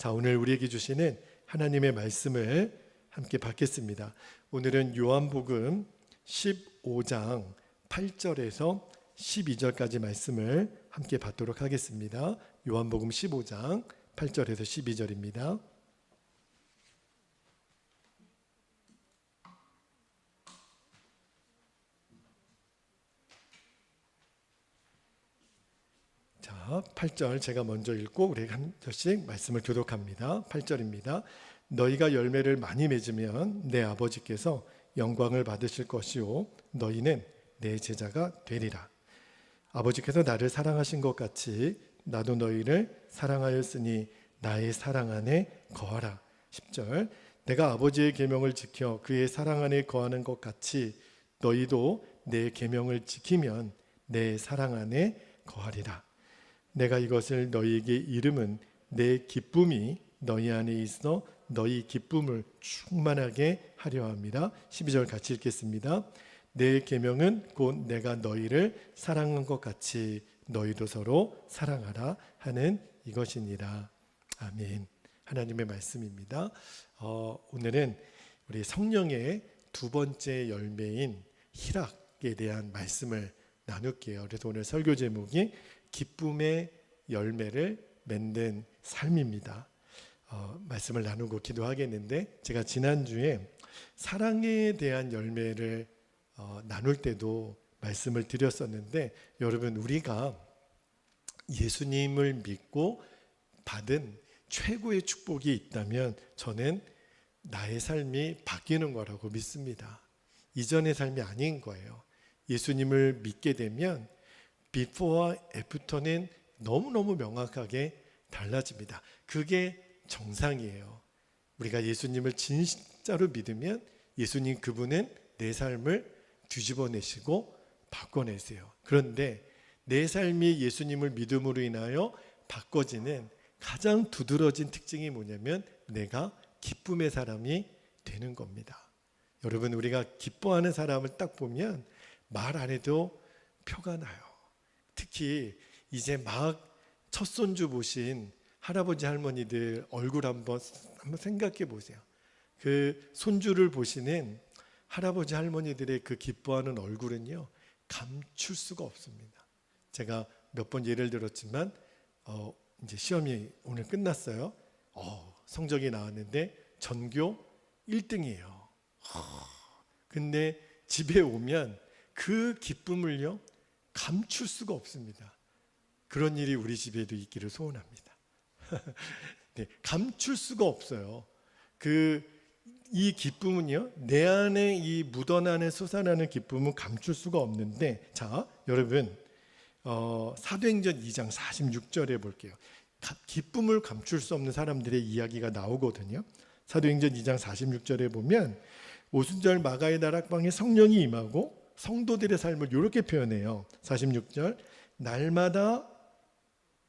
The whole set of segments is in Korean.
자, 오늘 우리에게 주시는 하나님의 말씀을 함께 받겠습니다. 오늘은 요한복음 15장 8절에서 12절까지 말씀을 함께 받도록 하겠습니다. 요한복음 15장 8절에서 12절입니다. 자, 8절 제가 먼저 읽고 우리 한 절씩 말씀을 교독합니다. 8절입니다. 너희가 열매를 많이 맺으면 내 아버지께서 영광을 받으실 것이요 너희는 내 제자가 되리라. 아버지께서 나를 사랑하신 것 같이 나도 너희를 사랑하였으니 나의 사랑 안에 거하라. 10절 내가 아버지의 계명을 지켜 그의 사랑 안에 거하는 것 같이 너희도 내 계명을 지키면 내 사랑 안에 거하리라. 내가 이것을 너희에게 이름은 내 기쁨이 너희 안에 있어 너희 기쁨을 충만하게 하려 합니다. 12절 같이 읽겠습니다. 내 계명은 곧 내가 너희를 사랑한 것 같이 너희도 서로 사랑하라 하는 이것이니라. 아멘. 하나님의 말씀입니다. 오늘은 우리 성령의 두 번째 열매인 희락에 대한 말씀을 나눌게요. 그래서 오늘 설교 제목이 기쁨의 열매를 맺는 삶입니다. 말씀을 나누고 기도하겠는데 제가 지난주에 사랑에 대한 열매를 나눌 때도 말씀을 드렸었는데 여러분 우리가 예수님을 믿고 받은 최고의 축복이 있다면 저는 나의 삶이 바뀌는 거라고 믿습니다. 이전의 삶이 아닌 거예요. 예수님을 믿게 되면 비포와 애프터는 너무너무 명확하게 달라집니다. 그게 정상이에요. 우리가 예수님을 진짜로 믿으면 예수님 그분은 내 삶을 뒤집어내시고 바꿔내세요. 그런데 내 삶이 예수님을 믿음으로 인하여 바꿔지는 가장 두드러진 특징이 뭐냐면 내가 기쁨의 사람이 되는 겁니다. 여러분 우리가 기뻐하는 사람을 딱 보면 말 안 해도 표가 나요. 특히 이제 막 첫 손주 보신 할아버지 할머니들 얼굴 한번 생각해 보세요. 그 손주를 보시는 할아버지 할머니들의 그 기뻐하는 얼굴은요 감출 수가 없습니다. 제가 몇 번 예를 들었지만 이제 시험이 오늘 끝났어요. 성적이 나왔는데 전교 1등이에요. 근데 집에 오면 그 기쁨을요 감출 수가 없습니다. 그런 일이 우리 집에도 있기를 소원합니다. 네, 감출 수가 없어요. 이 기쁨은요 내 안에 이 묻어나는 솟아나는 기쁨은 감출 수가 없는데 자 여러분 사도행전 2장 46절에 볼게요. 기쁨을 감출 수 없는 사람들의 이야기가 나오거든요. 사도행전 2장 46절에 보면 오순절 마가의 다락방에 성령이 임하고 성도들의 삶을 이렇게 표현해요. 46절 날마다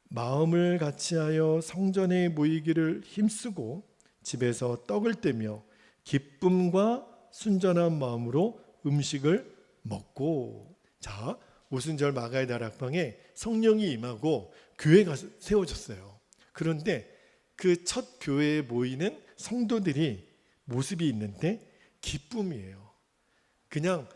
마음을 같이하여 성전에 모이기를 힘쓰고 집에서 떡을 떼며 기쁨과 순전한 마음으로 음식을 먹고 자 오순절 마가의 다락방에 성령이 임하고 교회가 세워졌어요. 그런데 그 첫 교회에 모이는 성도들이 모습이 있는데 기쁨이에요. 그냥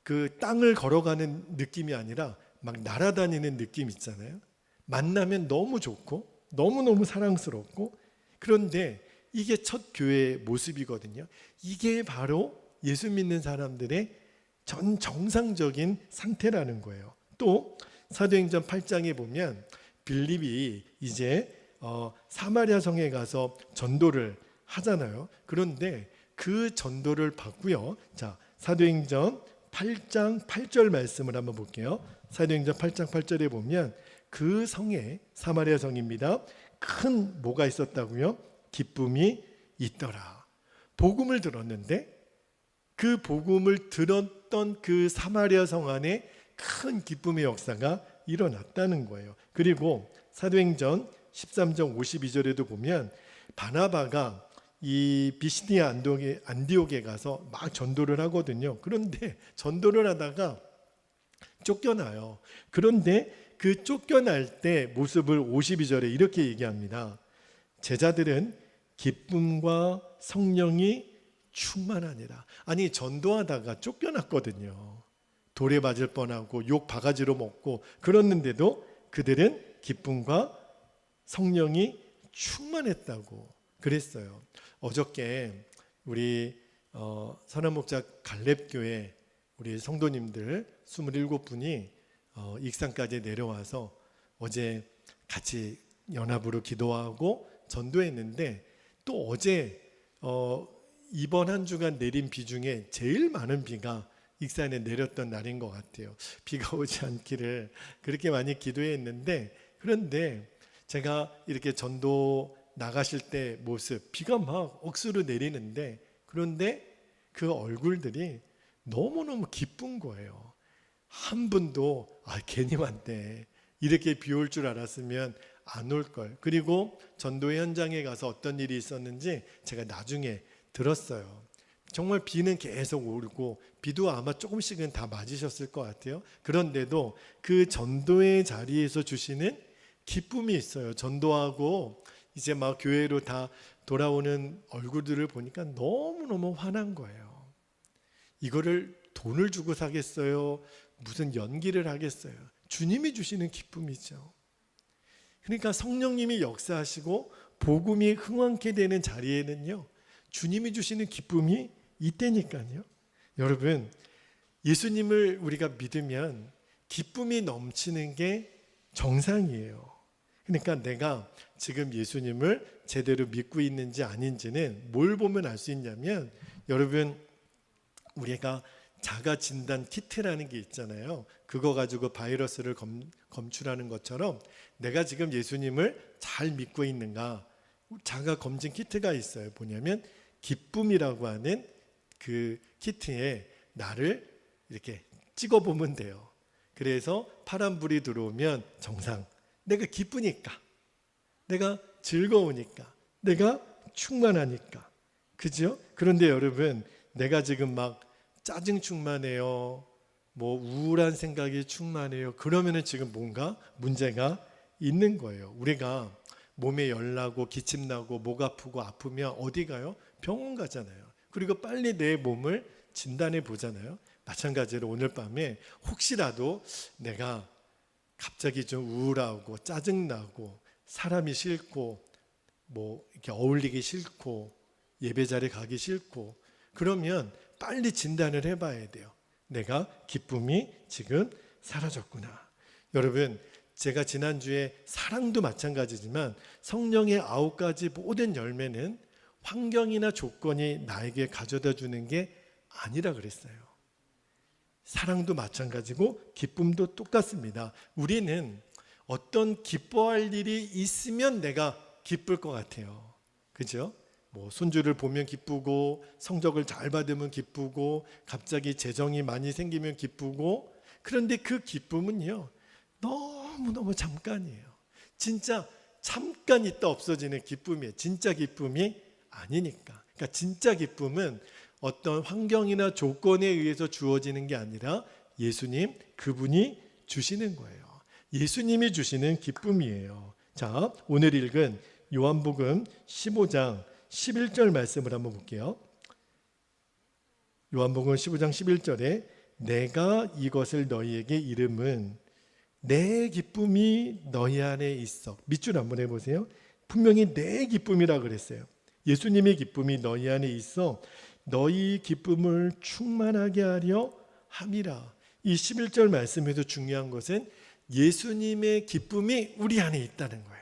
그 땅을 걸어가는 느낌이 아니라 막 날아다니는 느낌 있잖아요. 만나면 너무 좋고 너무너무 사랑스럽고 그런데 이게 첫 교회의 모습이거든요. 이게 바로 예수 믿는 사람들의 전 정상적인 상태라는 거예요. 또 사도행전 8장에 보면 빌립이 이제 사마리아 성에 가서 전도를 하잖아요. 그런데 그 전도를 받고요. 자, 사도행전 8장 8절 말씀을 한번 볼게요. 사도행전 8장 8절에 보면 그 성에 사마리아 성입니다. 큰 뭐가 있었다고요? 기쁨이 있더라. 복음을 들었는데 그 복음을 들었던 그 사마리아 성 안에 큰 기쁨의 역사가 일어났다는 거예요. 그리고 사도행전 13장 52절에도 보면 바나바가 이 비시디아 안디옥에 가서 막 전도를 하거든요. 그런데 전도를 하다가 쫓겨나요. 그런데 그 쫓겨날 때 모습을 52절에 이렇게 얘기합니다. 제자들은 기쁨과 성령이 충만하니라. 아니, 전도하다가 쫓겨났거든요. 돌에 맞을 뻔하고 욕 바가지로 먹고 그랬는데도 그들은 기쁨과 성령이 충만했다고 그랬어요. 어저께 우리 선한목자 갈렙교회 우리 성도님들 27분이 익산까지 내려와서 어제 같이 연합으로 기도하고 전도했는데, 또 어제 이번 한 주간 내린 비 중에 제일 많은 비가 익산에 내렸던 날인 것 같아요. 비가 오지 않기를 그렇게 많이 기도했는데, 그런데 제가 이렇게 전도 나가실 때 모습, 비가 막 억수로 내리는데, 그런데 그 얼굴들이 너무너무 기쁜 거예요. 한 분도 괜히 왔대, 이렇게 비 올 줄 알았으면 안 올 걸. 그리고 전도 현장에 가서 어떤 일이 있었는지 제가 나중에 들었어요. 정말 비는 계속 오르고 비도 아마 조금씩은 다 맞으셨을 것 같아요. 그런데도 그 전도의 자리에서 주시는 기쁨이 있어요. 전도하고 이제 막 교회로 다 돌아오는 얼굴들을 보니까 너무너무 화난 거예요. 이거를 돈을 주고 사겠어요? 무슨 연기를 하겠어요? 주님이 주시는 기쁨이죠. 그러니까 성령님이 역사하시고 복음이 흥왕케 되는 자리에는요, 주님이 주시는 기쁨이 있다니까요. 여러분, 예수님을 우리가 믿으면 기쁨이 넘치는 게 정상이에요. 그러니까 내가 지금 예수님을 제대로 믿고 있는지 아닌지는 뭘 보면 알 수 있냐면, 여러분, 우리가 자가 진단 키트라는 게 있잖아요. 그거 가지고 바이러스를 검출하는 것처럼 내가 지금 예수님을 잘 믿고 있는가, 자가 검진 키트가 있어요. 뭐냐면 기쁨이라고 하는 그 키트에 나를 이렇게 찍어보면 돼요. 그래서 파란불이 들어오면 정상, 내가 기쁘니까, 내가 즐거우니까, 내가 충만하니까, 그죠? 그런데 여러분, 내가 지금 막 짜증 충만해요, 뭐 우울한 생각이 충만해요, 그러면은 지금 뭔가 문제가 있는 거예요. 우리가 몸에 열나고 기침나고 목 아프고 아프면 어디 가요? 병원 가잖아요. 그리고 빨리 내 몸을 진단해 보잖아요. 마찬가지로 오늘 밤에 혹시라도 내가 갑자기 좀 우울하고 짜증나고 사람이 싫고 뭐 이렇게 어울리기 싫고 예배 자리에 가기 싫고, 그러면 빨리 진단을 해봐야 돼요. 내가 기쁨이 지금 사라졌구나. 여러분, 제가 지난주에 사랑도 마찬가지지만 성령의 9가지 모든 열매는 환경이나 조건이 나에게 가져다 주는 게 아니라 그랬어요. 사랑도 마찬가지고 기쁨도 똑같습니다. 우리는 어떤 기뻐할 일이 있으면 내가 기쁠 것 같아요. 그죠? 뭐 손주를 보면 기쁘고, 성적을 잘 받으면 기쁘고, 갑자기 재정이 많이 생기면 기쁘고, 그런데 그 기쁨은요, 너무너무 잠깐이에요. 진짜 잠깐 있다 없어지는 기쁨이에요. 진짜 기쁨이 아니니까. 그러니까 진짜 기쁨은 어떤 환경이나 조건에 의해서 주어지는 게 아니라 예수님, 그분이 주시는 거예요. 예수님이 주시는 기쁨이에요. 자, 오늘 읽은 요한복음 15장 11절 말씀을 한번 볼게요. 요한복음 15장 11절에 내가 이것을 너희에게 이름은 내 기쁨이 너희 안에 있어. 밑줄 한번 해보세요. 분명히 내 기쁨이라 그랬어요. 예수님의 기쁨이 너희 안에 있어 너희 기쁨을 충만하게 하려 함이라. 이 11절 말씀에서 중요한 것은 예수님의 기쁨이 우리 안에 있다는 거예요.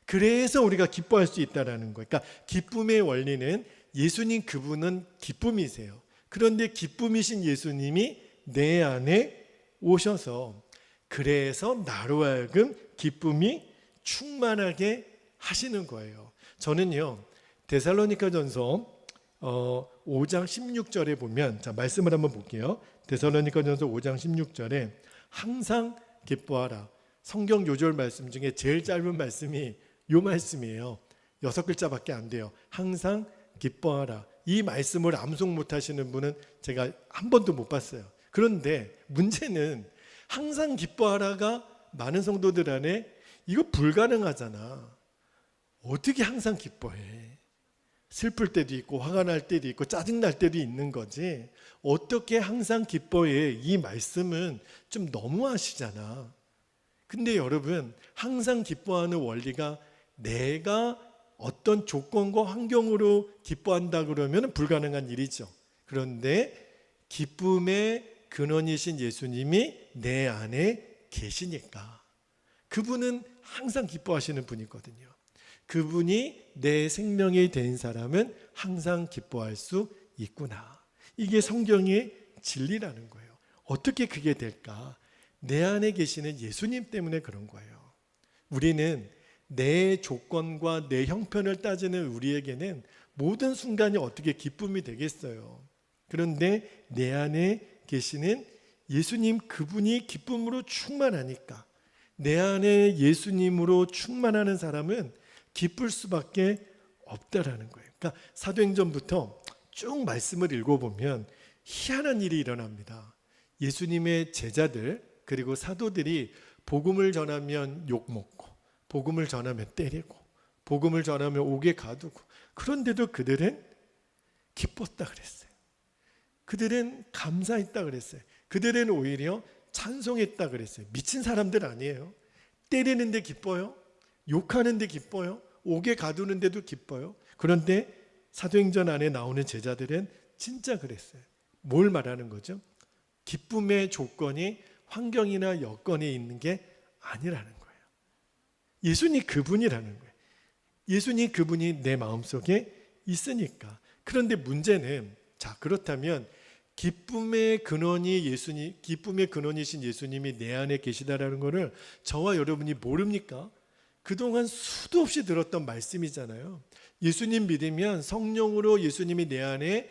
그래서 우리가 기뻐할 수 있다는 거예요. 그러니까 기쁨의 원리는 예수님, 그분은 기쁨이세요. 그런데 기쁨이신 예수님이 내 안에 오셔서, 그래서 나로 하여금 기쁨이 충만하게 하시는 거예요. 저는요, 데살로니가전서 5장 16절에 보면, 자, 말씀을 한번 볼게요. 데살로니가전서 5장 16절에 항상 기뻐하라. 성경 요절 말씀 중에 제일 짧은 말씀이 요 말씀이에요. 6글자밖에 안 돼요. 항상 기뻐하라. 이 말씀을 암송 못 하시는 분은 제가 한 번도 못 봤어요. 그런데 문제는 항상 기뻐하라가 많은 성도들 안에 이거 불가능하잖아. 어떻게 항상 기뻐해? 슬플 때도 있고 화가 날 때도 있고 짜증 날 때도 있는 거지. 어떻게 항상 기뻐해? 이 말씀은 좀 너무하시잖아. 근데 여러분, 항상 기뻐하는 원리가 내가 어떤 조건과 환경으로 기뻐한다 그러면 불가능한 일이죠. 그런데 기쁨의 근원이신 예수님이 내 안에 계시니까 그분은 항상 기뻐하시는 분이거든요. 그분이 내 생명이 된 사람은 항상 기뻐할 수 있구나. 이게 성경의 진리라는 거예요. 어떻게 그게 될까? 내 안에 계시는 예수님 때문에 그런 거예요. 우리는 내 조건과 내 형편을 따지는 우리에게는 모든 순간이 어떻게 기쁨이 되겠어요. 그런데 내 안에 계시는 예수님, 그분이 기쁨으로 충만하니까 내 안에 예수님으로 충만하는 사람은 기쁠 수밖에 없다라는 거예요. 그러니까 사도행전부터 쭉 말씀을 읽어보면 희한한 일이 일어납니다. 예수님의 제자들 그리고 사도들이 복음을 전하면 욕먹고, 복음을 전하면 때리고, 복음을 전하면 옥에 가두고, 그런데도 그들은 기뻤다 그랬어요. 그들은 감사했다 그랬어요. 그들은 오히려 찬송했다 그랬어요. 미친 사람들 아니에요. 때리는데 기뻐요. 욕하는데 기뻐요. 옥에 가두는데도 기뻐요. 그런데 사도행전 안에 나오는 제자들은 진짜 그랬어요. 뭘 말하는 거죠? 기쁨의 조건이 환경이나 여건에 있는 게 아니라는 거예요. 예수님 그분이라는 거예요. 예수님 그분이 내 마음속에 있으니까. 그런데 문제는, 자, 그렇다면 기쁨의 근원이 예수님, 기쁨의 근원이신 예수님이 내 안에 계시다라는 것을 저와 여러분이 모릅니까? 그동안 수도 없이 들었던 말씀이잖아요. 예수님 믿으면 성령으로 예수님이 내 안에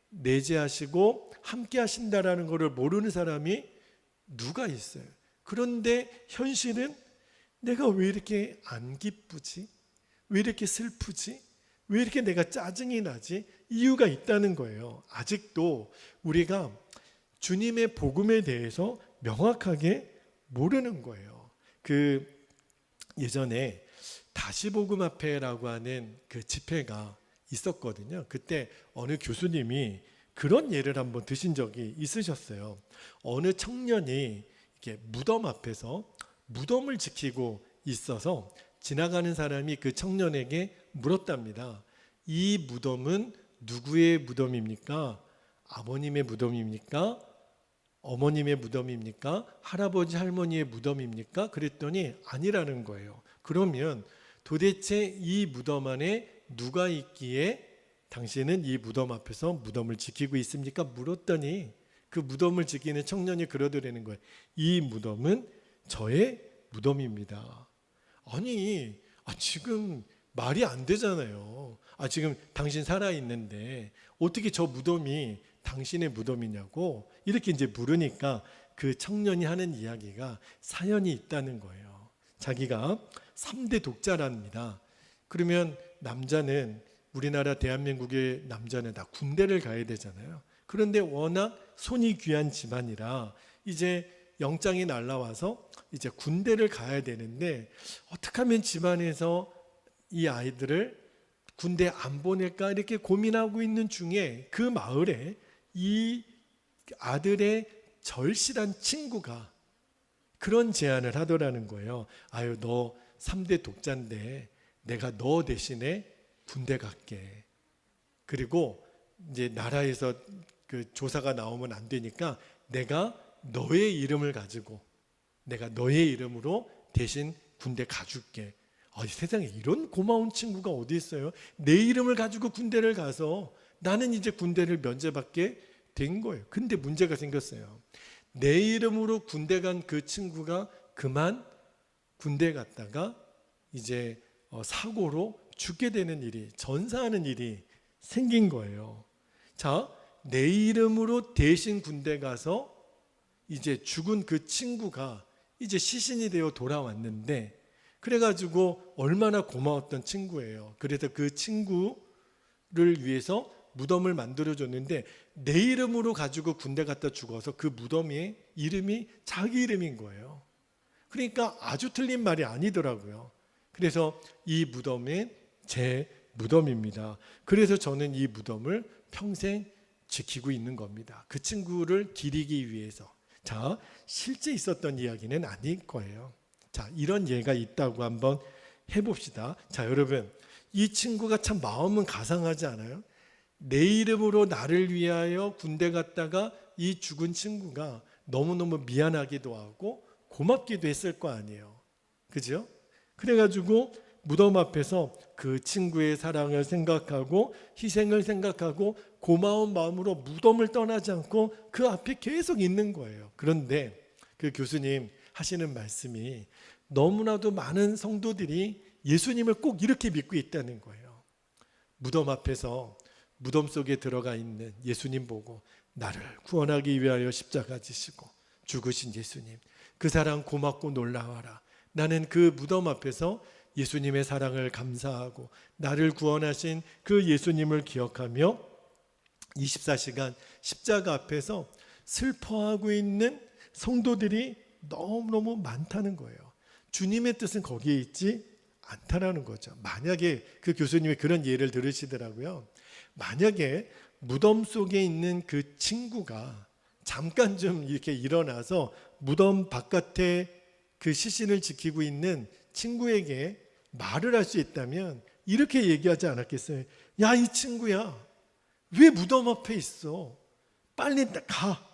내재하시고 함께 하신다라는 것을 모르는 사람이 누가 있어요? 그런데 현실은 내가 왜 이렇게 안 기쁘지? 왜 이렇게 슬프지? 왜 이렇게 내가 짜증이 나지? 이유가 있다는 거예요. 아직도 우리가 주님의 복음에 대해서 명확하게 모르는 거예요. 예전에 다시복음 앞에라고 하는 그 집회가 있었거든요. 그때 어느 교수님이 그런 예를 한번 드신 적이 있으셨어요. 어느 청년이 이렇게 무덤 앞에서 무덤을 지키고 있어서 지나가는 사람이 그 청년에게 물었답니다. 이 무덤은 누구의 무덤입니까? 아버님의 무덤입니까? 어머님의 무덤입니까? 할아버지 할머니의 무덤입니까? 그랬더니 아니라는 거예요. 그러면 도대체 이 무덤 안에 누가 있기에 당신은 이 무덤 앞에서 무덤을 지키고 있습니까? 물었더니 그 무덤을 지키는 청년이 그러더라는 거예요. 이 무덤은 저의 무덤입니다. 아니, 지금 말이 안 되잖아요. 지금 당신 살아있는데 어떻게 저 무덤이 당신의 무덤이냐고 이렇게 이제 물으니까 그 청년이 하는 이야기가 사연이 있다는 거예요. 자기가 3대 독자랍니다. 그러면 남자는, 우리나라 대한민국의 남자는 다 군대를 가야 되잖아요. 그런데 워낙 손이 귀한 집안이라 이제 영장이 날라와서 이제 군대를 가야 되는데 어떻게 하면 집안에서 이 아이들을 군대 안 보낼까 이렇게 고민하고 있는 중에 그 마을에 이 아들의 절실한 친구가 그런 제안을 하더라는 거예요. 아유, 너 3대 독자인데 내가 너 대신에 군대 갈게. 그리고 이제 나라에서 그 조사가 나오면 안 되니까 내가 너의 이름을 가지고 내가 너의 이름으로 대신 군대 가줄게. 세상에 이런 고마운 친구가 어디 있어요? 내 이름을 가지고 군대를 가서 나는 이제 군대를 면제받게 된 거예요. 근데 문제가 생겼어요. 내 이름으로 군대 간 그 친구가 그만 군대 갔다가 이제 사고로 죽게 되는 일이, 전사하는 일이 생긴 거예요. 자, 내 이름으로 대신 군대 가서 이제 죽은 그 친구가 이제 시신이 되어 돌아왔는데, 그래가지고 얼마나 고마웠던 친구예요. 그래서 그 친구를 위해서 무덤을 만들어줬는데 내 이름으로 가지고 군대 갔다 죽어서 그 무덤의 이름이 자기 이름인 거예요. 그러니까 아주 틀린 말이 아니더라고요. 그래서 이 무덤에 제 무덤입니다. 그래서 저는 이 무덤을 평생 지키고 있는 겁니다. 그 친구를 기리기 위해서. 자, 실제 있었던 이야기는 아닐 거예요. 자, 이런 예가 있다고 한번 해봅시다. 자, 여러분, 이 친구가 참 마음은 가상하지 않아요? 내 이름으로 나를 위하여 군대 갔다가 이 죽은 친구가 너무너무 미안하기도 하고 고맙기도 했을 거 아니에요. 그죠? 그래가지고 무덤 앞에서 그 친구의 사랑을 생각하고 희생을 생각하고 고마운 마음으로 무덤을 떠나지 않고 그 앞에 계속 있는 거예요. 그런데 그 교수님 하시는 말씀이 너무나도 많은 성도들이 예수님을 꼭 이렇게 믿고 있다는 거예요. 무덤 앞에서 무덤 속에 들어가 있는 예수님 보고 나를 구원하기 위하여 십자가 지시고 죽으신 예수님, 그 사랑 고맙고 놀라워라. 나는 그 무덤 앞에서 예수님의 사랑을 감사하고 나를 구원하신 그 예수님을 기억하며 24시간 십자가 앞에서 슬퍼하고 있는 성도들이 너무너무 많다는 거예요. 주님의 뜻은 거기에 있지 않다라는 거죠. 만약에 그 교수님이 그런 예를 들으시더라고요. 만약에 무덤 속에 있는 그 친구가 잠깐 좀 이렇게 일어나서 무덤 바깥에 그 시신을 지키고 있는 친구에게 말을 할 수 있다면 이렇게 얘기하지 않았겠어요? 야, 이 친구야, 왜 무덤 앞에 있어? 빨리 가.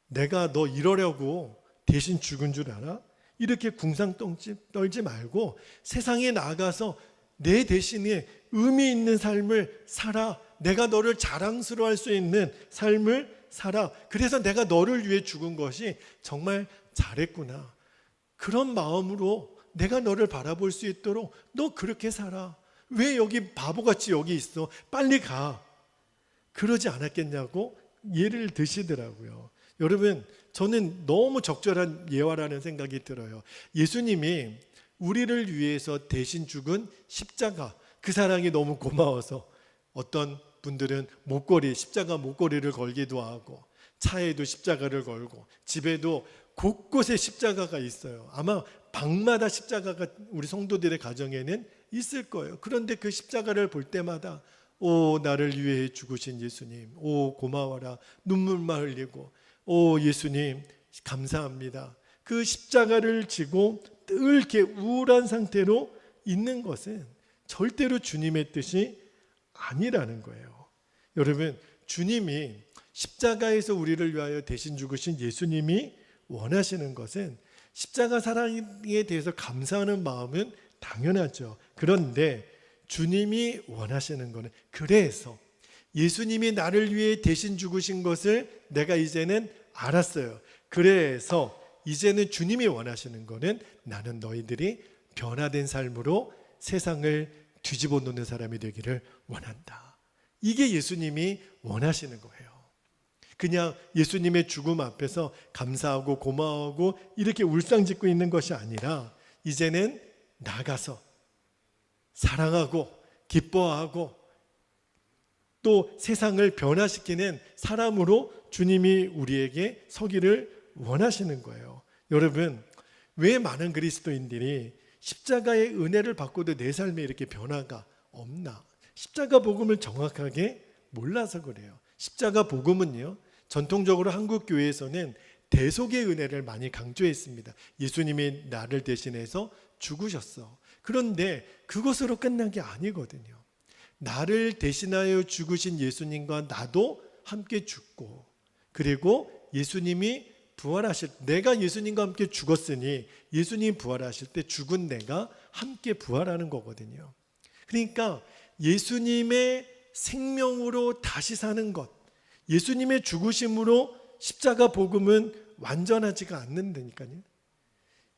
내가 너 이러려고 대신 죽은 줄 알아? 이렇게 궁상 떨지 말고 세상에 나가서 내 대신에 의미 있는 삶을 살아. 내가 너를 자랑스러워할 수 있는 삶을 살아. 그래서 내가 너를 위해 죽은 것이 정말 잘했구나. 그런 마음으로 내가 너를 바라볼 수 있도록 너 그렇게 살아. 왜 여기 바보같이 여기 있어? 빨리 가. 그러지 않았겠냐고 예를 드시더라고요. 여러분, 저는 너무 적절한 예화라는 생각이 들어요. 예수님이 우리를 위해서 대신 죽은 십자가, 그 사랑이 너무 고마워서 어떤 분들은 십자가 목걸이를 걸기도 하고 차에도 십자가를 걸고 집에도 곳곳에 십자가가 있어요. 아마 방마다 십자가가 우리 성도들의 가정에는 있을 거예요. 그런데 그 십자가를 볼 때마다 오, 나를 위해 죽으신 예수님, 오, 고마워라. 눈물만 흘리고 오, 예수님 감사합니다. 그 십자가를 지고 늘 이렇게 우울한 상태로 있는 것은 절대로 주님의 뜻이 아니라는 거예요. 여러분, 주님이 십자가에서 우리를 위하여 대신 죽으신 예수님이 원하시는 것은 십자가 사랑에 대해서 감사하는 마음은 당연하죠. 그런데 주님이 원하시는 것은, 그래서 예수님이 나를 위해 대신 죽으신 것을 내가 이제는 알았어요. 그래서 이제는 주님이 원하시는 것은 나는 너희들이 변화된 삶으로 세상을 뒤집어 놓는 사람이 되기를 원한다. 이게 예수님이 원하시는 거예요. 그냥 예수님의 죽음 앞에서 감사하고 고마워하고 이렇게 울상짓고 있는 것이 아니라 이제는 나가서 사랑하고 기뻐하고 또 세상을 변화시키는 사람으로 주님이 우리에게 서기를 원하시는 거예요. 여러분, 왜 많은 그리스도인들이 십자가의 은혜를 받고도 내 삶에 이렇게 변화가 없나? 십자가 복음을 정확하게 몰라서 그래요. 십자가 복음은요, 전통적으로 한국 교회에서는 대속의 은혜를 많이 강조했습니다. 예수님이 나를 대신해서 죽으셨어. 그런데 그것으로 끝난 게 아니거든요. 나를 대신하여 죽으신 예수님과 나도 함께 죽고, 그리고 예수님이 부활하실, 내가 예수님과 함께 죽었으니 예수님 부활하실 때 죽은 내가 함께 부활하는 거거든요. 그러니까 예수님의 생명으로 다시 사는 것, 예수님의 죽으심으로 십자가 복음은 완전하지가 않는다니까요.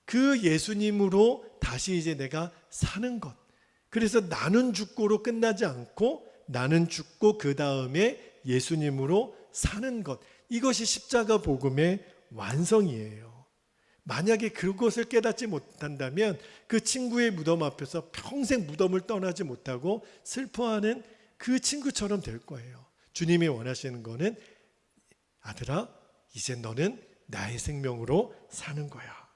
그 예수님으로 다시 이제 내가 사는 것. 그래서 나는 죽고로 끝나지 않고 나는 죽고 그 다음에 예수님으로 사는 것. 이것이 십자가 복음의 완성이에요. 만약에 그것을 깨닫지 못한다면 그 친구의 무덤 앞에서 평생 무덤을 떠나지 못하고 슬퍼하는 그 친구처럼 될 거예요. 주님이 원하시는 거는 아들아, 이제 너는 나의 생명으로 사는 거야.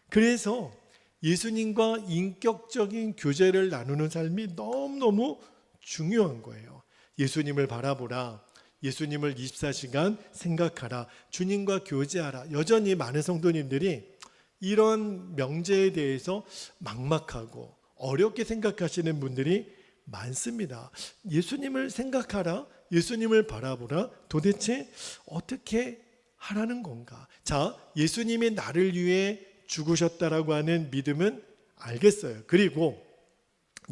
그래서 예수님과 인격적인 교제를 나누는 삶이 너무너무 중요한 거예요. 예수님을 바라보라. 예수님을 24시간 생각하라. 주님과 교제하라. 여전히 많은 성도님들이 이런 명제에 대해서 막막하고 어렵게 생각하시는 분들이 많습니다. 예수님을 생각하라. 예수님을 바라보라. 도대체 어떻게 하라는 건가? 자, 예수님이 나를 위해 죽으셨다라고 하는 믿음은 알겠어요. 그리고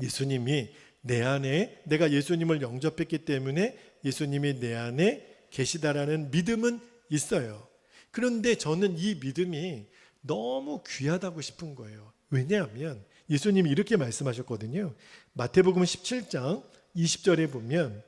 예수님이 내 안에, 내가 예수님을 영접했기 때문에 예수님이 내 안에 계시다라는 믿음은 있어요. 그런데 저는 이 믿음이 너무 귀하다고 싶은 거예요. 왜냐하면 예수님이 이렇게 말씀하셨거든요. 마태복음 17장 20절에 보면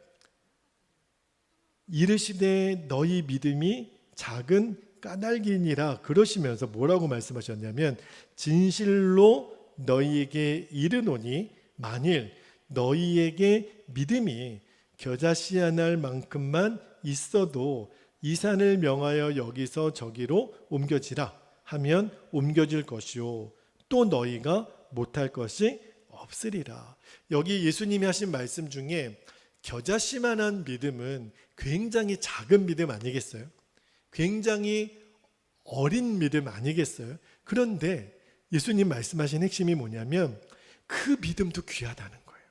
이르시되 너희 믿음이 작은 까닭이니라 그러시면서 뭐라고 말씀하셨냐면 진실로 너희에게 이르노니 만일 너희에게 믿음이 겨자씨 한 알만큼만 있어도 이 산을 명하여 여기서 저기로 옮겨지라 하면 옮겨질 것이요 또 너희가 못할 것이 없으리라. 여기 예수님이 하신 말씀 중에 겨자씨만한 믿음은 굉장히 작은 믿음 아니겠어요? 굉장히 어린 믿음 아니겠어요? 그런데 예수님 말씀하신 핵심이 뭐냐면 그 믿음도 귀하다는 거예요.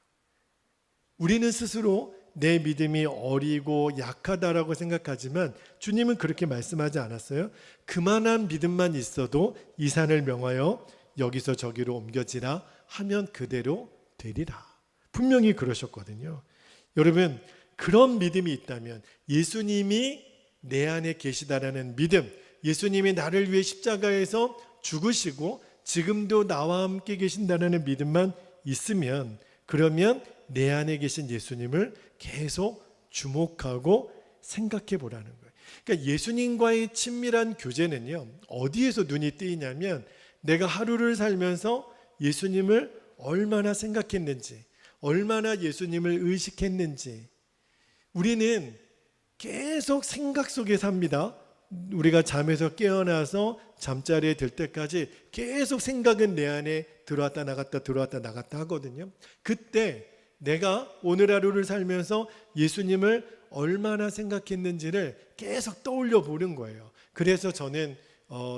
우리는 스스로 내 믿음이 어리고 약하다라고 생각하지만 주님은 그렇게 말씀하지 않았어요. 그만한 믿음만 있어도 이 산을 명하여 여기서 저기로 옮겨지라 하면 그대로 되리라. 분명히 그러셨거든요. 여러분, 그런 믿음이 있다면 예수님이 내 안에 계시다라는 믿음, 예수님이 나를 위해 십자가에서 죽으시고 지금도 나와 함께 계신다는 믿음만 있으면 그러면 내 안에 계신 예수님을 계속 주목하고 생각해 보라는 거예요. 그러니까 예수님과의 친밀한 교제는요, 어디에서 눈이 뜨이냐면 내가 하루를 살면서 예수님을 얼마나 생각했는지, 얼마나 예수님을 의식했는지. 우리는 계속 생각 속에 삽니다. 우리가 잠에서 깨어나서 잠자리에 들 때까지 계속 생각은 내 안에 들어왔다 나갔다 들어왔다 나갔다 하거든요. 그때 내가 오늘 하루를 살면서 예수님을 얼마나 생각했는지를 계속 떠올려 보는 거예요. 그래서 저는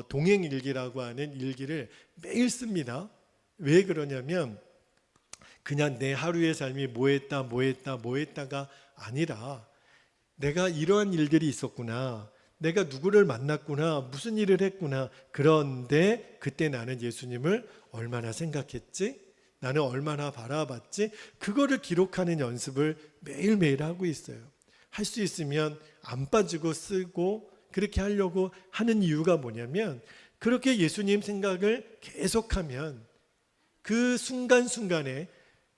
동행일기라고 하는 일기를 매일 씁니다. 왜 그러냐면 그냥 내 하루의 삶이 뭐했다가 아니라 내가 이러한 일들이 있었구나, 내가 누구를 만났구나, 무슨 일을 했구나. 그런데 그때 나는 예수님을 얼마나 생각했지? 나는 얼마나 바라봤지? 그거를 기록하는 연습을 매일매일 하고 있어요. 할 수 있으면 안 빠지고 쓰고 그렇게 하려고 하는 이유가 뭐냐면 그렇게 예수님 생각을 계속하면 그 순간순간에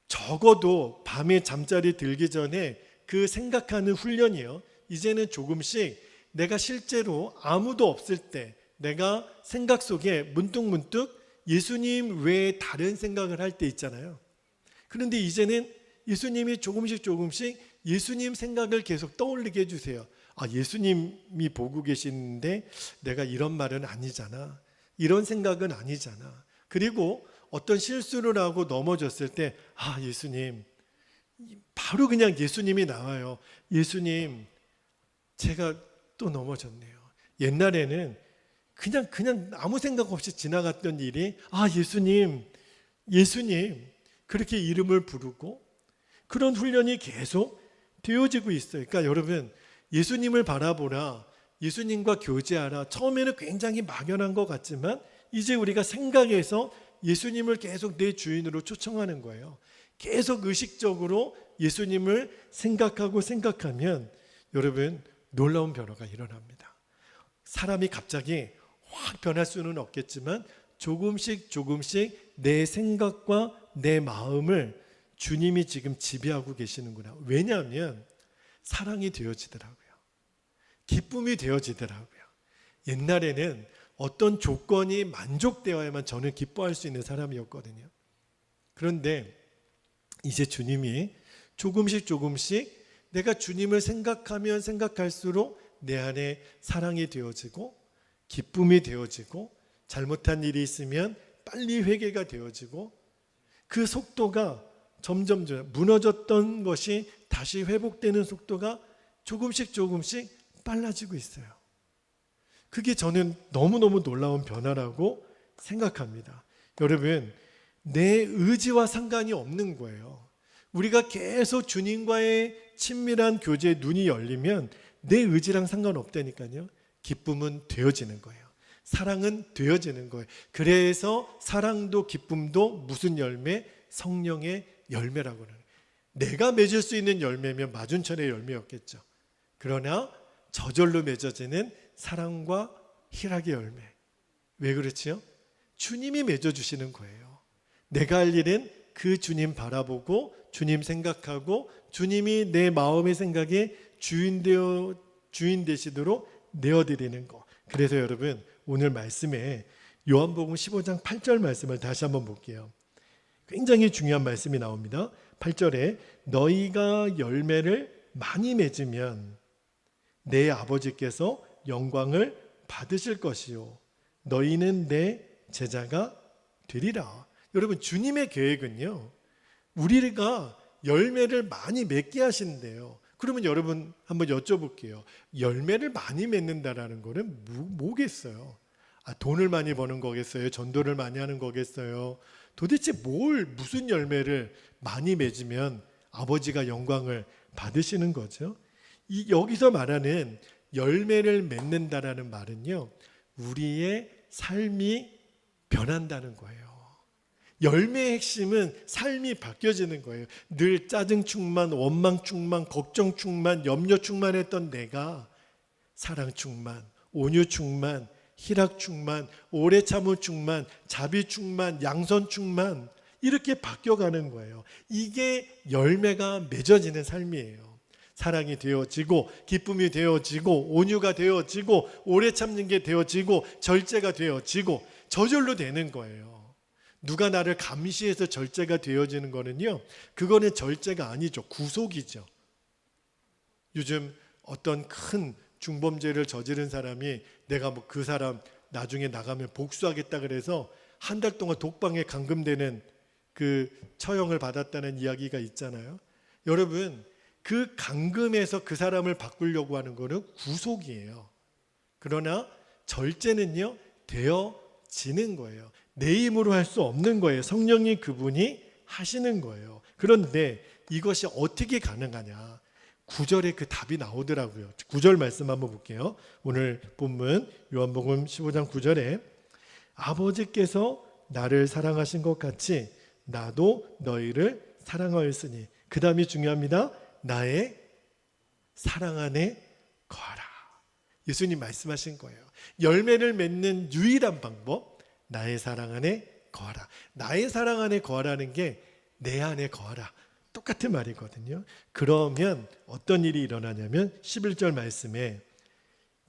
적어도 밤에 잠자리 들기 전에 그 생각하는 훈련이요, 이제는 조금씩 내가 실제로 아무도 없을 때 내가 생각 속에 문득문득 예수님 외에 다른 생각을 할 때 있잖아요. 그런데 이제는 예수님이 조금씩 예수님 생각을 계속 떠올리게 해주세요. 아, 예수님이 보고 계시는데 내가 이런 말은 아니잖아, 이런 생각은 아니잖아. 그리고 어떤 실수를 하고 넘어졌을 때 아, 예수님, 바로 그냥 예수님이 나와요. 예수님, 제가 또 넘어졌네요. 옛날에는 그냥 아무 생각 없이 지나갔던 일이 아, 예수님 그렇게 이름을 부르고 그런 훈련이 계속 되어지고 있어요. 그러니까 여러분, 예수님을 바라보라, 예수님과 교제하라. 처음에는 굉장히 막연한 것 같지만 이제 우리가 생각해서 예수님을 계속 내 주인으로 초청하는 거예요. 계속 의식적으로 예수님을 생각하면 여러분, 놀라운 변화가 일어납니다. 사람이 갑자기 확 변할 수는 없겠지만 조금씩 내 생각과 내 마음을 주님이 지금 지배하고 계시는구나. 왜냐하면 사랑이 되어지더라고요. 기쁨이 되어지더라고요. 옛날에는 어떤 조건이 만족되어야만 저는 기뻐할 수 있는 사람이었거든요. 그런데 이제 주님이 조금씩 내가 주님을 생각하면 생각할수록 내 안에 사랑이 되어지고 기쁨이 되어지고 잘못한 일이 있으면 빨리 회개가 되어지고 그 속도가 점점 무너졌던 것이 다시 회복되는 속도가 조금씩 빨라지고 있어요. 그게 저는 너무너무 놀라운 변화라고 생각합니다. 여러분, 내 의지와 상관이 없는 거예요. 우리가 계속 주님과의 친밀한 교제에 눈이 열리면 내 의지랑 상관없다니까요. 기쁨은 되어지는 거예요. 사랑은 되어지는 거예요. 그래서 사랑도 기쁨도 무슨 열매? 성령의 열매라고 그래요. 내가 맺을 수 있는 열매면 마준천의 열매였겠죠. 그러나 저절로 맺어지는 사랑과 희락의 열매. 왜 그렇지요? 주님이 맺어주시는 거예요. 내가 할 일은 그 주님 바라보고 주님 생각하고 주님이 내 마음의 생각에 주인 되시도록 내어드리는 거. 그래서 여러분, 오늘 말씀에 요한복음 15장 8절 말씀을 다시 한번 볼게요. 굉장히 중요한 말씀이 나옵니다. 8절에 너희가 열매를 많이 맺으면 내 아버지께서 영광을 받으실 것이요 너희는 내 제자가 되리라. 여러분, 주님의 계획은요, 우리가 열매를 많이 맺게 하시는데요. 그러면 여러분 한번 여쭤볼게요. 열매를 많이 맺는다라는 거는 뭐겠어요? 돈을 많이 버는 거겠어요? 전도를 많이 하는 거겠어요? 도대체 무슨 열매를 많이 맺으면 아버지가 영광을 받으시는 거죠? 여기서 말하는 열매를 맺는다라는 말은요, 우리의 삶이 변한다는 거예요. 열매의 핵심은 삶이 바뀌어지는 거예요. 늘 짜증 충만, 원망 충만, 걱정 충만, 염려 충만했던 내가 사랑 충만, 온유 충만, 희락 충만, 오래 참음 충만, 자비 충만, 양선 충만, 이렇게 바뀌어가는 거예요. 이게 열매가 맺어지는 삶이에요. 사랑이 되어지고 기쁨이 되어지고 온유가 되어지고 오래 참는 게 되어지고 절제가 되어지고 저절로 되는 거예요. 누가 나를 감시해서 절제가 되어지는 거는요, 그거는 절제가 아니죠. 구속이죠. 요즘 어떤 큰 중범죄를 저지른 사람이 내가 그 사람 나중에 나가면 복수하겠다 그래서 한 달 동안 독방에 감금되는 그 처형을 받았다는 이야기가 있잖아요. 여러분, 그 감금에서 그 사람을 바꾸려고 하는 거는 구속이에요. 그러나 절제는요, 되어지는 거예요. 내 힘으로 할 수 없는 거예요. 성령이 그분이 하시는 거예요. 그런데 이것이 어떻게 가능하냐? 9절에 그 답이 나오더라고요. 9절 말씀 한번 볼게요. 오늘 본문 요한복음 15장 9절에 아버지께서 나를 사랑하신 것 같이 나도 너희를 사랑하였으니, 그 다음이 중요합니다. 나의 사랑 안에 거하라. 예수님 말씀하신 거예요. 열매를 맺는 유일한 방법, 나의 사랑 안에 거하라. 나의 사랑 안에 거하라는 게 내 안에 거하라. 똑같은 말이거든요. 그러면 어떤 일이 일어나냐면 11절 말씀에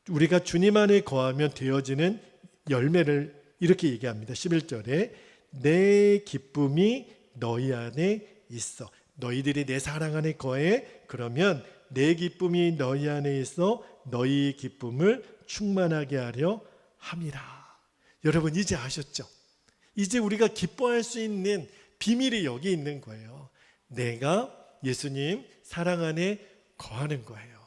우리가 주님 안에 거하면 되어지는 열매를 이렇게 얘기합니다. 11절에 내 기쁨이 너희 안에 있어. 너희들이 내 사랑 안에 거해. 그러면 내 기쁨이 너희 안에 있어 너희 기쁨을 충만하게 하려 함이라. 여러분, 이제 아셨죠? 이제 우리가 기뻐할 수 있는 비밀이 여기 있는 거예요. 내가 예수님 사랑 안에 거하는 거예요.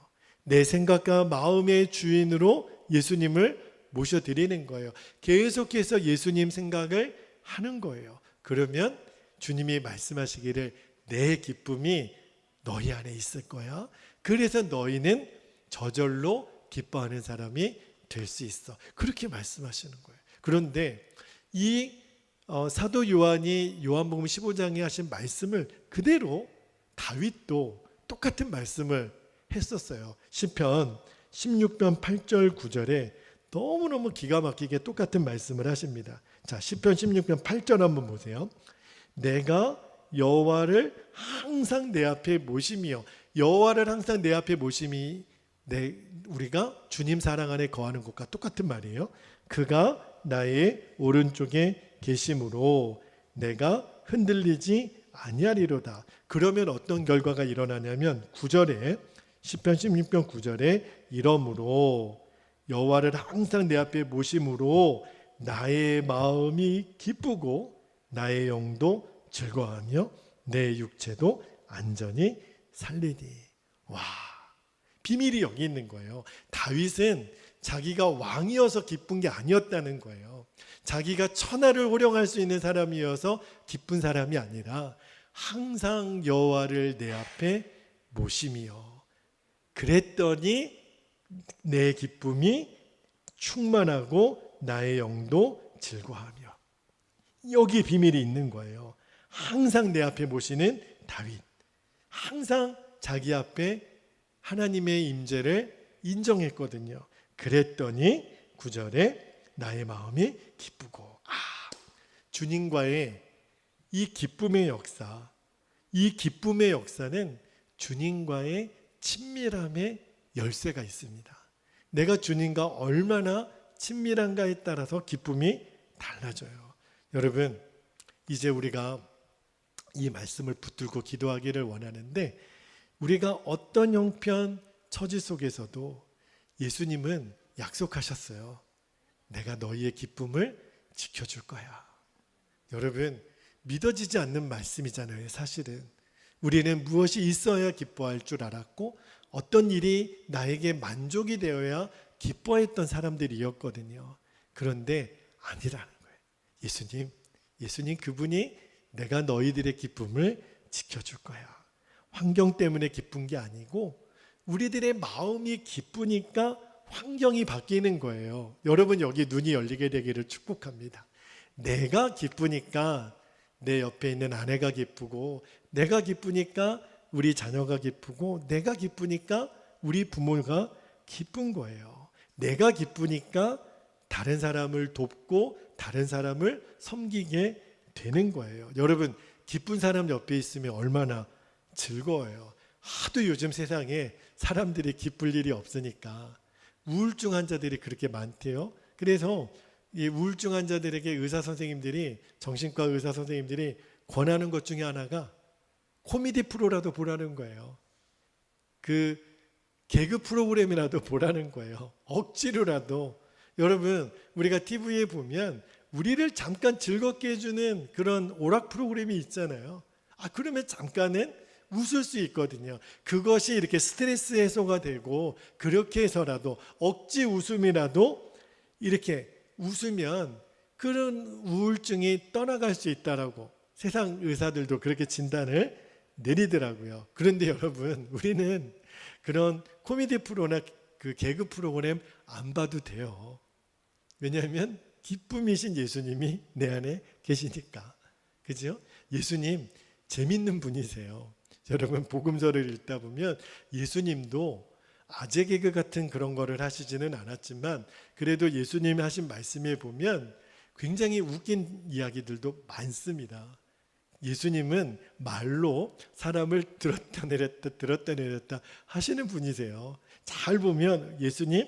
내 생각과 마음의 주인으로 예수님을 모셔드리는 거예요. 계속해서 예수님 생각을 하는 거예요. 그러면 주님이 말씀하시기를 내 기쁨이 너희 안에 있을 거야. 그래서 너희는 저절로 기뻐하는 사람이 될 수 있어. 그렇게 말씀하시는 거예요. 그런데 이 사도 요한이 요한복음 15장에 하신 말씀을 그대로 다윗도 똑같은 말씀을 했었어요. 시편 16편 8절 9절에 너무너무 기가 막히게 똑같은 말씀을 하십니다. 자, 시편 16편 8절 한번 보세요. 내가 여호와를 항상 내 앞에 모심이요. 여호와를 항상 내 앞에 모심이 우리가 주님 사랑 안에 거하는 것과 똑같은 말이에요. 그가 나의 오른쪽에 계심으로 내가 흔들리지 아니하리로다. 그러면 어떤 결과가 일어나냐면 9절에 시편 16편 9절에 이러므로 여호와를 항상 내 앞에 모심으로 나의 마음이 기쁘고 나의 영도 즐거워하며 내 육체도 안전히 살리니. 와, 비밀이 여기 있는 거예요. 다윗은 자기가 왕이어서 기쁜 게 아니었다는 거예요. 자기가 천하를 호령할 수 있는 사람이어서 기쁜 사람이 아니라 항상 여호와를 내 앞에 모심이요. 그랬더니 내 기쁨이 충만하고 나의 영도 즐거워하며. 여기 비밀이 있는 거예요. 항상 내 앞에 모시는 다윗, 항상 자기 앞에 하나님의 임재를 인정했거든요. 그랬더니 9절에 나의 마음이 기쁘고. 주님과의 이 기쁨의 역사, 이 기쁨의 역사는 주님과의 친밀함의 열쇠가 있습니다. 내가 주님과 얼마나 친밀한가에 따라서 기쁨이 달라져요. 여러분, 이제 우리가 이 말씀을 붙들고 기도하기를 원하는데, 우리가 어떤 형편 처지 속에서도 예수님은 약속하셨어요. 내가 너희의 기쁨을 지켜줄 거야. 여러분, 믿어지지 않는 말씀이잖아요. 사실은 우리는 무엇이 있어야 기뻐할 줄 알았고 어떤 일이 나에게 만족이 되어야 기뻐했던 사람들이었거든요. 그런데 아니라는 거예요. 예수님 그분이 내가 너희들의 기쁨을 지켜줄 거야. 환경 때문에 기쁜 게 아니고 우리들의 마음이 기쁘니까 환경이 바뀌는 거예요. 여러분, 여기 눈이 열리게 되기를 축복합니다. 내가 기쁘니까 내 옆에 있는 아내가 기쁘고, 내가 기쁘니까 우리 자녀가 기쁘고, 내가 기쁘니까 우리 부모가 기쁜 거예요. 내가 기쁘니까 다른 사람을 돕고 다른 사람을 섬기게 되는 거예요. 여러분, 기쁜 사람 옆에 있으면 얼마나 즐거워요. 하도 요즘 세상에 사람들이 기쁠 일이 없으니까 우울증 환자들이 그렇게 많대요. 그래서 이 우울증 환자들에게 의사 선생님들이, 정신과 의사 선생님들이 권하는 것 중에 하나가 코미디 프로라도 보라는 거예요. 그 개그 프로그램이라도 보라는 거예요. 억지로라도. 여러분, 우리가 TV에 보면 우리를 잠깐 즐겁게 해주는 그런 오락 프로그램이 있잖아요. 그러면 잠깐은 웃을 수 있거든요. 그것이 이렇게 스트레스 해소가 되고, 그렇게 해서라도 억지 웃음이라도 이렇게 웃으면 그런 우울증이 떠나갈 수 있다라고 세상 의사들도 그렇게 진단을 내리더라고요. 그런데 여러분, 우리는 그런 코미디 프로나 그 개그 프로그램 안 봐도 돼요. 왜냐하면 기쁨이신 예수님이 내 안에 계시니까. 그죠? 예수님 재밌는 분이세요. 여러분, 복음서를 읽다 보면 예수님도 아재 개그 같은 그런 거를 하시지는 않았지만 그래도 예수님이 하신 말씀에 보면 굉장히 웃긴 이야기들도 많습니다. 예수님은 말로 사람을 들었다 내렸다 하시는 분이세요. 잘 보면 예수님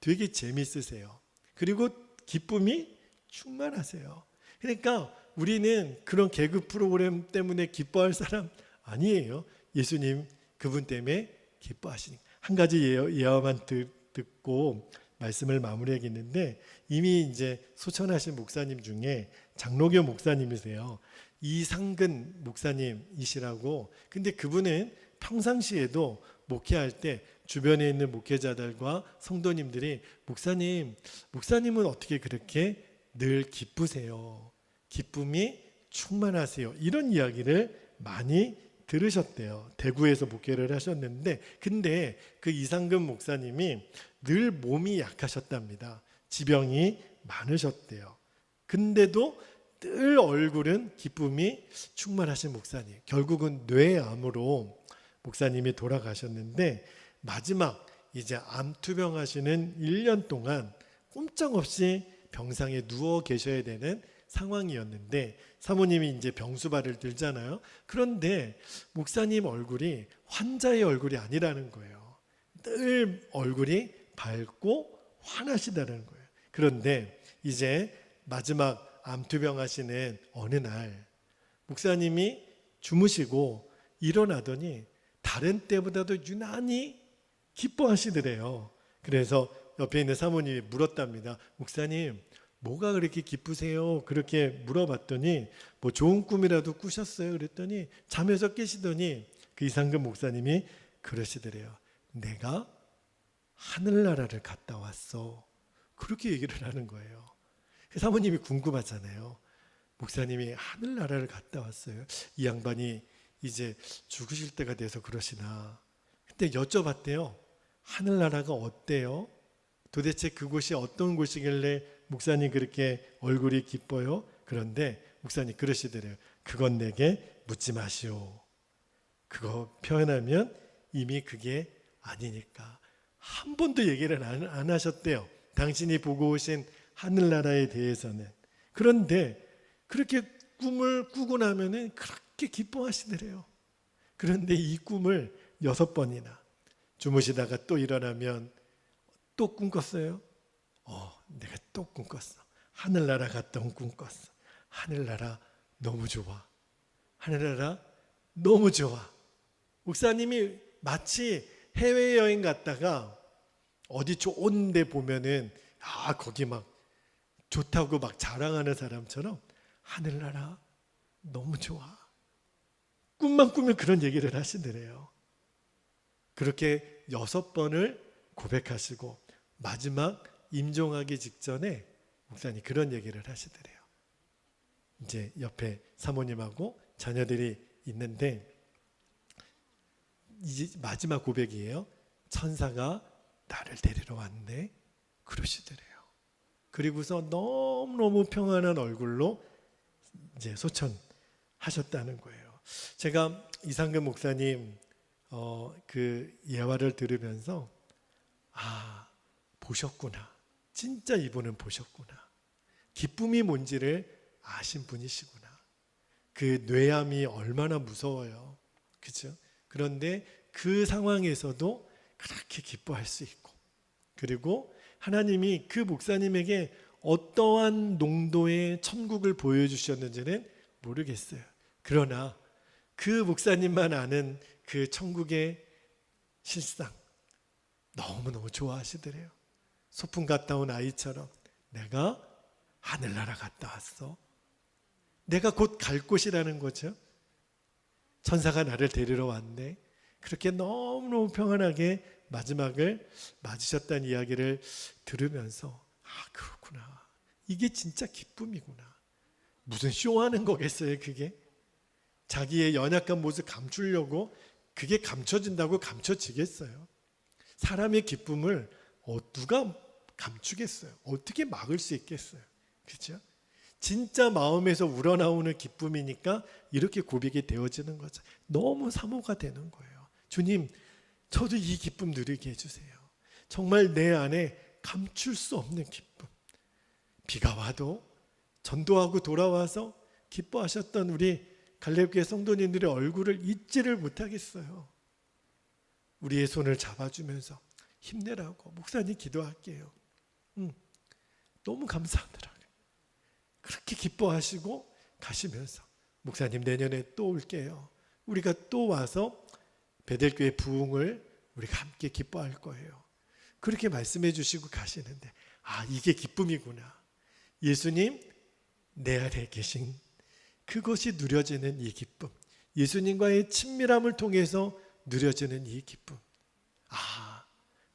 되게 재밌으세요. 그리고 기쁨이 충만하세요. 그러니까 우리는 그런 개그 프로그램 때문에 기뻐할 사람 아니에요. 예수님 그분 때문에 기뻐하시니까. 한 가지 예화만 듣고 말씀을 마무리하겠는데, 이미 이제 소천하신 목사님 중에 장로교 목사님이세요. 이상근 목사님이시라고. 근데 그분은 평상시에도 목회할 때 주변에 있는 목회자들과 성도님들이 목사님은 어떻게 그렇게 늘 기쁘세요? 기쁨이 충만하세요? 이런 이야기를 많이 들으셨대요. 대구에서 목회를 하셨는데, 근데 그 이상근 목사님이 늘 몸이 약하셨답니다. 지병이 많으셨대요. 근데도 늘 얼굴은 기쁨이 충만하신 목사님. 결국은 뇌암으로 목사님이 돌아가셨는데, 마지막 이제 암 투병하시는 1년 동안 꼼짝없이 병상에 누워 계셔야 되는 상황이었는데, 사모님이 이제 병수발을 들잖아요. 그런데 목사님 얼굴이 환자의 얼굴이 아니라는 거예요. 늘 얼굴이 밝고 환하시다는 거예요. 그런데 이제 마지막 암투병하시는 어느 날 목사님이 주무시고 일어나더니 다른 때보다도 유난히 기뻐하시더래요. 그래서 옆에 있는 사모님이 물었답니다. 목사님, 뭐가 그렇게 기쁘세요? 그렇게 물어봤더니 뭐 좋은 꿈이라도 꾸셨어요? 그랬더니 잠에서 깨시더니 그 이상근 목사님이 그러시더래요. 내가 하늘나라를 갔다 왔어. 그렇게 얘기를 하는 거예요. 사모님이 궁금하잖아요. 목사님이 하늘나라를 갔다 왔어요. 이 양반이 이제 죽으실 때가 돼서 그러시나. 근데 여쭤봤대요. 하늘나라가 어때요? 도대체 그곳이 어떤 곳이길래 목사님 그렇게 얼굴이 기뻐요? 그런데 목사님 그러시더래요. 그건 내게 묻지 마시오. 그거 표현하면 이미 그게 아니니까. 한 번도 얘기를 안 하셨대요. 당신이 보고 오신 하늘나라에 대해서는. 그런데 그렇게 꿈을 꾸고 나면은 그렇게 기뻐하시더래요. 그런데 이 꿈을 6번이나 주무시다가 또 일어나면 또 꿈 꿨어요. 내가 또 꿈 꿨어. 하늘나라 갔다 온 꿈 꿨어. 하늘나라 너무 좋아. 하늘나라 너무 좋아. 목사님이 마치 해외여행 갔다가 어디 좋은 데 보면은 거기 막 좋다고 막 자랑하는 사람처럼 하늘나라 너무 좋아. 꿈만 꾸면 그런 얘기를 하시더래요. 그렇게 6번을 고백하시고 마지막 임종하기 직전에 목사님 그런 얘기를 하시더래요. 이제 옆에 사모님하고 자녀들이 있는데 이제 마지막 고백이에요. 천사가 나를 데리러 왔네. 그러시더래요. 그리고서 너무너무 평안한 얼굴로 이제 소천하셨다는 거예요. 제가 이상근 목사님 그 예화를 들으면서 보셨구나. 진짜 이분은 보셨구나. 기쁨이 뭔지를 아신 분이시구나. 그 뇌암이 얼마나 무서워요. 그렇죠? 그런데 그 상황에서도 그렇게 기뻐할 수 있고, 그리고 하나님이 그 목사님에게 어떠한 농도의 천국을 보여주셨는지는 모르겠어요. 그러나 그 목사님만 아는 그 천국의 실상 너무너무 좋아하시더래요. 소풍 갔다 온 아이처럼 내가 하늘나라 갔다 왔어. 내가 곧 갈 곳이라는 거죠. 천사가 나를 데리러 왔네. 그렇게 너무너무 평안하게 마지막을 맞으셨다는 이야기를 들으면서 그렇구나. 이게 진짜 기쁨이구나. 무슨 쇼하는 거겠어요, 그게? 자기의 연약한 모습 감추려고 그게 감춰진다고 감춰지겠어요? 사람의 기쁨을 누가 감추겠어요? 어떻게 막을 수 있겠어요? 그렇죠? 진짜 마음에서 우러나오는 기쁨이니까 이렇게 고백이 되어지는 거죠. 너무 사모가 되는 거예요. 주님, 저도 이 기쁨 누리게 해주세요. 정말 내 안에 감출 수 없는 기쁨. 비가 와도 전도하고 돌아와서 기뻐하셨던 우리 갈렙교회 성도님들의 얼굴을 잊지를 못하겠어요. 우리의 손을 잡아주면서 힘내라고 목사님 기도할게요. 너무 감사하더라고요. 그렇게 기뻐하시고 가시면서 목사님 내년에 또 올게요. 우리가 또 와서 베델교회 부흥을 우리가 함께 기뻐할 거예요. 그렇게 말씀해 주시고 가시는데 이게 기쁨이구나. 예수님 내 안에 계신 그것이 누려지는 이 기쁨, 예수님과의 친밀함을 통해서 누려지는 이 기쁨,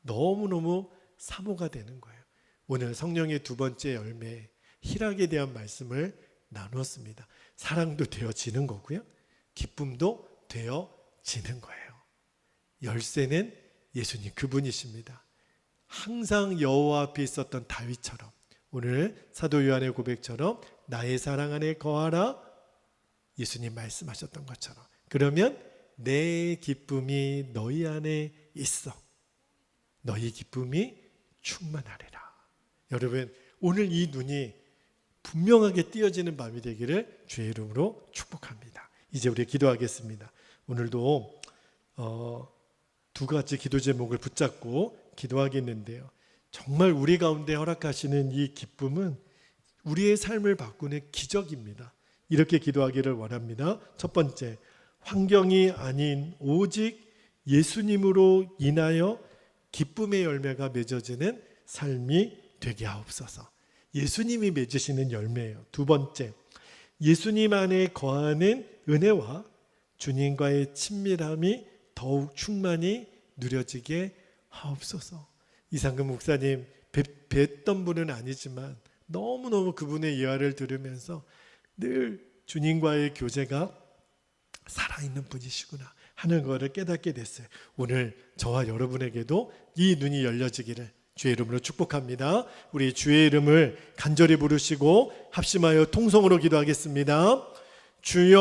너무너무 사모가 되는 거예요. 오늘 성령의 2번째 열매 희락에 대한 말씀을 나누었습니다. 사랑도 되어지는 거고요, 기쁨도 되어지는 거예요. 열쇠는 예수님 그분이십니다. 항상 여호와 앞에 있었던 다윗처럼 오늘 사도 요한의 고백처럼 나의 사랑 안에 거하라 예수님 말씀하셨던 것처럼, 그러면 내 기쁨이 너희 안에 있어 너희 기쁨이 충만하리라. 여러분, 오늘 이 눈이 분명하게 띄어지는 밤이 되기를 주의 이름으로 축복합니다. 이제 우리 기도하겠습니다. 오늘도 2가지 기도 제목을 붙잡고 기도하겠는데요, 정말 우리 가운데 허락하시는 이 기쁨은 우리의 삶을 바꾸는 기적입니다. 이렇게 기도하기를 원합니다. 첫 번째, 환경이 아닌 오직 예수님으로 인하여 기쁨의 열매가 맺어지는 삶이 되게 하옵소서. 예수님이 맺으시는 열매예요. 두 번째, 예수님 안에 거하는 은혜와 주님과의 친밀함이 더욱 충만히 누려지게 하옵소서. 이상금 목사님 뵀던 분은 아니지만 너무너무 그분의 이야기를 들으면서 늘 주님과의 교제가 살아있는 분이시구나 하는 것을 깨닫게 됐어요. 오늘 저와 여러분에게도 이 눈이 열려지기를 주의 이름으로 축복합니다. 우리 주의 이름을 간절히 부르시고 합심하여 통성으로 기도하겠습니다. 주여,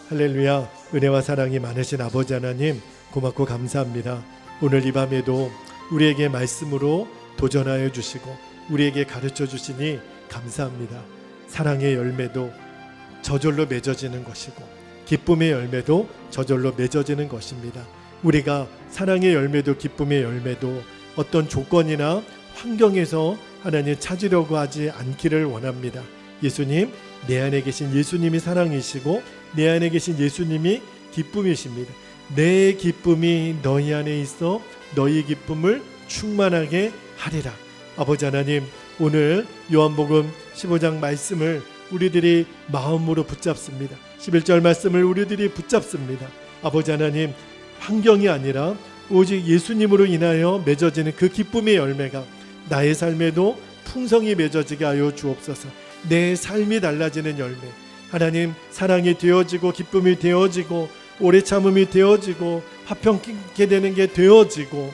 할렐루야. 은혜와 사랑이 많으신 아버지 하나님, 고맙고 감사합니다. 오늘 이 밤에도 우리에게 말씀으로 도전하여 주시고 우리에게 가르쳐 주시니 감사합니다. 사랑의 열매도 저절로 맺어지는 것이고 기쁨의 열매도 저절로 맺어지는 것입니다. 우리가 사랑의 열매도 기쁨의 열매도 어떤 조건이나 환경에서 하나님 찾으려고 하지 않기를 원합니다. 예수님, 내 안에 계신 예수님이 사랑이시고 내 안에 계신 예수님이 기쁨이십니다. 내 기쁨이 너희 안에 있어 너희 기쁨을 충만하게 하리라. 아버지 하나님, 오늘 요한복음 15장 말씀을 우리들이 마음으로 붙잡습니다. 11절 말씀을 우리들이 붙잡습니다. 아버지 하나님, 환경이 아니라 오직 예수님으로 인하여 맺어지는 그 기쁨의 열매가 나의 삶에도 풍성히 맺어지게 하여 주옵소서. 내 삶이 달라지는 열매, 하나님, 사랑이 되어지고 기쁨이 되어지고 오래 참음이 되어지고 화평케 되는 게 되어지고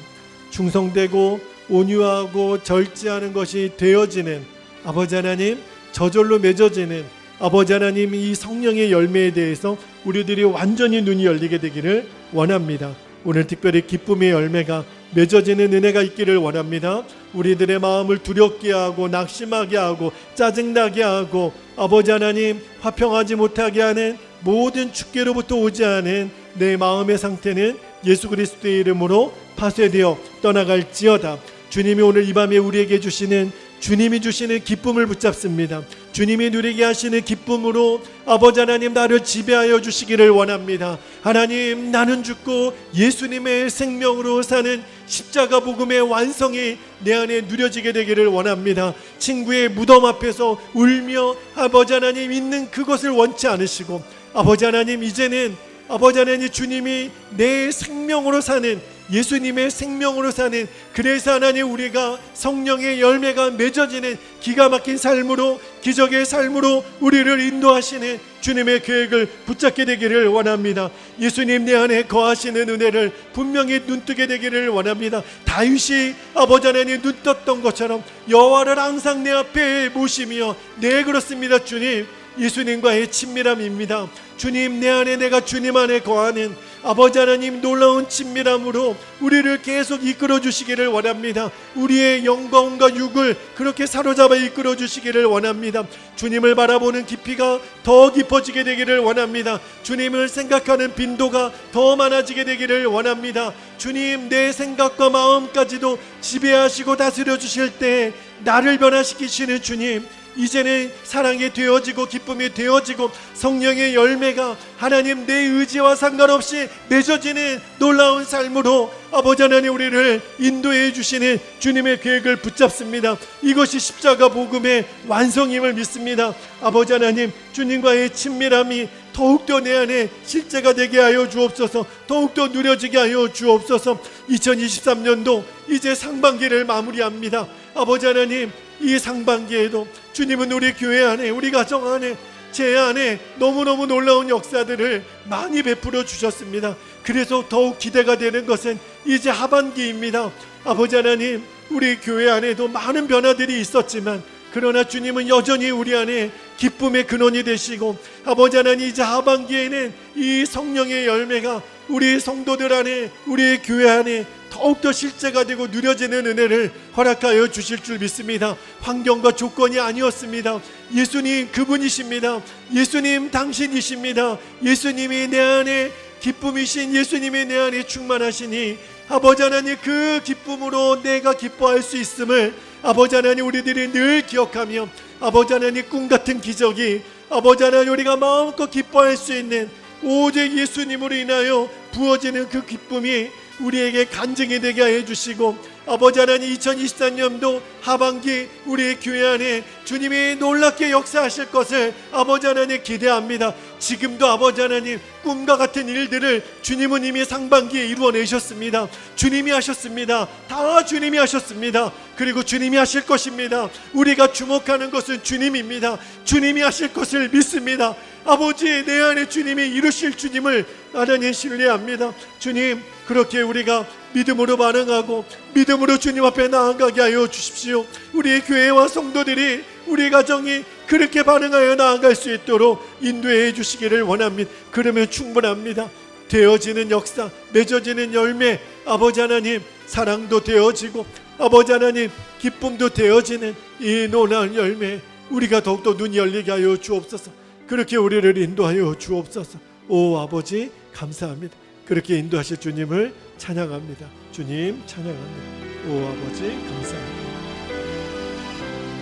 충성되고 온유하고 절제하는 것이 되어지는 아버지 하나님, 저절로 맺어지는 아버지 하나님, 이 성령의 열매에 대해서 우리들이 완전히 눈이 열리게 되기를 원합니다. 오늘 특별히 기쁨의 열매가 맺어지는 은혜가 있기를 원합니다. 우리들의 마음을 두렵게 하고 낙심하게 하고 짜증나게 하고 아버지 하나님, 화평하지 못하게 하는 모든 축계로부터 오지 않은 내 마음의 상태는 예수 그리스도의 이름으로 파쇄되어 떠나갈지어다. 주님이 오늘 이 밤에 우리에게 주시는, 주님이 주시는 기쁨을 붙잡습니다. 주님이 누리게 하시는 기쁨으로 아버지 하나님, 나를 지배하여 주시기를 원합니다. 하나님, 나는 죽고 예수님의 생명으로 사는 십자가 복음의 완성이 내 안에 누려지게 되기를 원합니다. 친구의 무덤 앞에서 울며 아버지 하나님 있는 그것을 원치 않으시고 아버지 하나님, 이제는 아버지 하나님, 주님이 내 생명으로 사는, 예수님의 생명으로 사는, 그래서 하나님 우리가 성령의 열매가 맺어지는 기가 막힌 삶으로, 기적의 삶으로 우리를 인도하시는 주님의 계획을 붙잡게 되기를 원합니다. 예수님 내 안에 거하시는 은혜를 분명히 눈뜨게 되기를 원합니다. 다윗이 아버지 하나님 눈 떴던 것처럼 여호와를 항상 내 앞에 모시며, 네, 그렇습니다. 주님, 예수님과의 친밀함입니다. 주님, 내 안에, 내가 주님 안에 거하는 아버지 하나님 놀라운 친밀함으로 우리를 계속 이끌어 주시기를 원합니다. 우리의 영광과 육을 그렇게 사로잡아 이끌어 주시기를 원합니다. 주님을 바라보는 깊이가 더 깊어지게 되기를 원합니다. 주님을 생각하는 빈도가 더 많아지게 되기를 원합니다. 주님, 내 생각과 마음까지도 지배하시고 다스려 주실 때 나를 변화시키시는 주님, 이제는 사랑이 되어지고 기쁨이 되어지고 성령의 열매가 하나님 내 의지와 상관없이 맺어지는 놀라운 삶으로 아버지 하나님 우리를 인도해 주시는 주님의 계획을 붙잡습니다. 이것이 십자가 복음의 완성임을 믿습니다. 아버지 하나님, 주님과의 친밀함이 더욱더 내 안에 실제가 되게 하여 주옵소서. 더욱더 누려지게 하여 주옵소서. 2023년도 이제 상반기를 마무리합니다. 아버지 하나님, 이 상반기에도 주님은 우리 교회 안에, 우리 가정 안에, 제 안에 너무너무 놀라운 역사들을 많이 베풀어 주셨습니다. 그래서 더욱 기대가 되는 것은 이제 하반기입니다. 아버지 하나님, 우리 교회 안에도 많은 변화들이 있었지만 그러나 주님은 여전히 우리 안에 기쁨의 근원이 되시고 아버지 하나님, 이제 하반기에는 이 성령의 열매가 우리 성도들 안에, 우리의 교회 안에 더욱더 실제가 되고 누려지는 은혜를 허락하여 주실 줄 믿습니다. 환경과 조건이 아니었습니다. 예수님 그분이십니다. 예수님 당신이십니다. 예수님이 내 안에 기쁨이신 예수님이 내 안에 충만하시니 아버지 하나님, 그 기쁨으로 내가 기뻐할 수 있음을 아버지 하나님 우리들이 늘 기억하며 아버지 하나님 꿈같은 기적이 아버지 하나님 우리가 마음껏 기뻐할 수 있는 오직 예수님으로 인하여 부어지는 그 기쁨이 우리에게 간증이 되게 해주시고 아버지 하나님, 2024년도 하반기 우리 교회 안에 주님이 놀랍게 역사하실 것을 아버지 하나님 기대합니다. 지금도 아버지 하나님 꿈과 같은 일들을 주님은 이미 상반기에 이루어내셨습니다. 주님이 하셨습니다. 다 주님이 하셨습니다. 그리고 주님이 하실 것입니다. 우리가 주목하는 것은 주님입니다. 주님이 하실 것을 믿습니다. 아버지, 내 안에 주님이 이루실 주님을 하나님 신뢰합니다. 주님, 그렇게 우리가 믿음으로 반응하고 믿음으로 주님 앞에 나아가게 하여 주십시오. 우리의 교회와 성도들이, 우리 가정이 그렇게 반응하여 나아갈 수 있도록 인도해 주시기를 원합니다. 그러면 충분합니다. 되어지는 역사, 맺어지는 열매, 아버지 하나님 사랑도 되어지고 아버지 하나님 기쁨도 되어지는 이 놀라운 열매, 우리가 더욱더 눈이 열리게 하여 주옵소서. 그렇게 우리를 인도하여 주옵소서. 오 아버지, 감사합니다. 그렇게 인도하실 주님을 찬양합니다. 주님 찬양합니다. 오 아버지, 감사합니다.